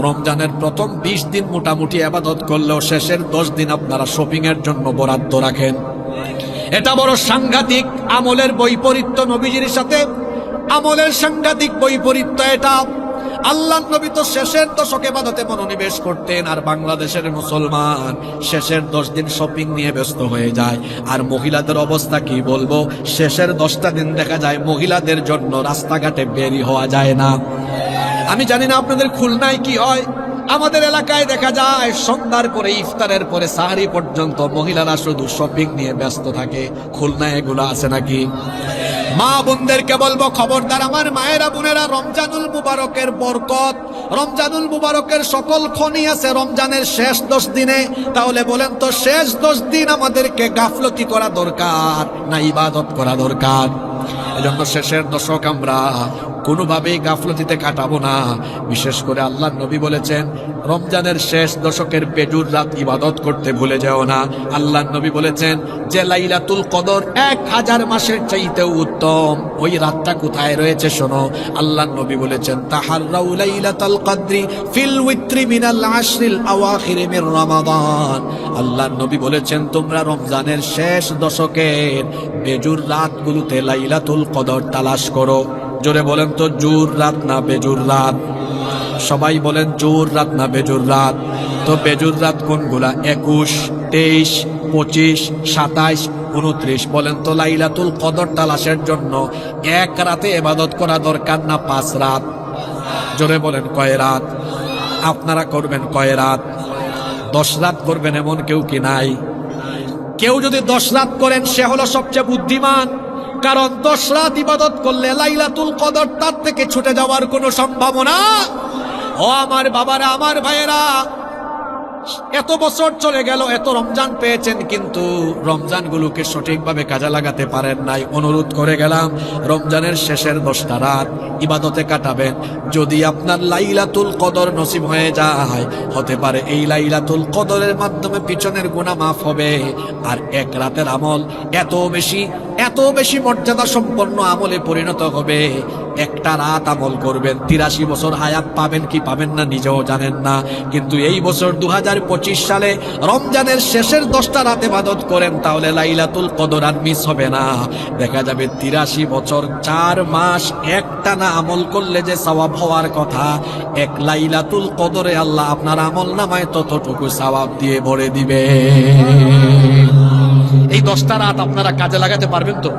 রমজানের প্রথম 20 দিন মোটামুটি ইবাদত করলেও শেষের 10 দিন আপনারা শপিং এর জন্য বরাদ্দ রাখেন। এটা বড় সাংঘাতিক আমলের বৈপরীত্য, নবীজির সাথে আমলের সাংঘাতিক বৈপরীত্য এটা। আল্লাহর নবী তো শেষের দশকে ইবাদতে মনোনিবেশ করতেন, আর বাংলাদেশের মুসলমান শেষের 10 দিন শপিং নিয়ে ব্যস্ত হয়ে যায়। আর মহিলাদের অবস্থা কি বলবো, শেষের 10টা দিন দেখা যায় মহিলাদের জন্য রাস্তাঘাটে বেরি হওয়া যায় না। আমি জানি না আপনাদের খুলনায় কি হয়, আমাদের এলাকায় দেখা যায় সন্ধ্যার পরে ইফতারের পরে সাহারি পর্যন্ত মহিলারা শুধু শপিং নিয়ে ব্যস্ত থাকে। খুলনায় এগুলো আছে নাকি? মা বোনদেরকে বলবো, খবরদার আমার মায়েরা বোনেরা, রমজানুল মুবারকের বরকত, রমজানুল মুবারকের সকল খনি আছে রমজানের শেষ 10 দিনে। তাহলে বলেন তো, শেষ 10 দিন আমাদেরকে গাফলতি করা দরকার না ইবাদত করা দরকার? এজন্য শেষের দশক আমরা কোনোভাবেই গাফলতিতে কাটাবো না। বিশেষ করে আল্লাহর নবী বলেছেন, রমজানের শেষ দশকের বেজুর রাত ইবাদত করতে ভুলে যাও না। আল্লাহর নবী বলেছেন যে লাইলাতুল কদর 1000 মাসের চাইতেও উত্তম, ওই রাতটা কোথায় রয়েছে শোনো। আল্লাহর নবী বলেছেন, তাহাররাউ লাইলাতুল কদরি ফিল উইত্রি মিনাল আশরিল আওয়াখির মির রমাদান। আল্লাহর নবী বলেছেন, তোমরা রমজানের শেষ দশকের বেজুর রাতগুলোতে লাইলাতুল কদর তালাশ করো। জোরে বলেন তো, জোর রাত না বেজুর রাত? সবাই বলেন, জোর রাত না বেজুর রাত? তো বেজুর রাত কোনগুলা? 21, 23, 25, 27, 29। বলেন তো, লাইলাতুল কদর তালাশের জন্য এক রাতে ইবাদত করা দরকার না 5 রাত? জোরে বলেন, কয় রাত? আপনারা করবেন কয় রাত? 10 রাত করবেন এমন কেউ কি নাই? কেউ যদি 10 রাত করেন সে হলো সবচেয়ে বুদ্ধিমান। কারণ 10 রাত ইবাদত করলে লাইলাতুল কদর তার থেকে ছুটে যাওয়ার কোনো সম্ভাবনা। ও আমার বাবারা, আমার ভাইয়েরা, এত বছর চলে গেল, এত রমজান পেয়েছেন, কিন্তু রমজানগুলোকে সঠিকভাবে কাজে লাগাতে পারেন নাই। অনুরোধ করে গেলাম, রমজানের শেষের 10টা রাত ইবাদতে কাটাবেন। যদি আপনার লাইলাতুল কদর নসিব হয়ে যায়, হতে পারে এই লাইলাতুল কদরের মাধ্যমে পিছনের গুনাহ মাফ হবে। আর এক রাতের আমল এত বেশি মর্যাদা সম্পন্ন আমলে পরিণত হবে। একটা রাত আমল করবেন, 83 বছর হায়াত পাবেন কি পাবেন না নিজেও জানেন না। কিন্তু এই বছর 2025 সালে রমজানের শেষের 10টা রাত ইবাদত করেন, তাহলে লাইলাতুল কদর আর মিস হবে না। দেখা যাবে 83 বছর 4 মাস একটানা আমল করলে যে সওয়াব হওয়ার কথা, এক লাইলাতুল কদরে আল্লাহ আপনার আমল নামায় ততটুকু সওয়াব দিয়ে ভরে দিবে। এই 10টা রাত আপনারা কাজে লাগাতে পারবেন তো?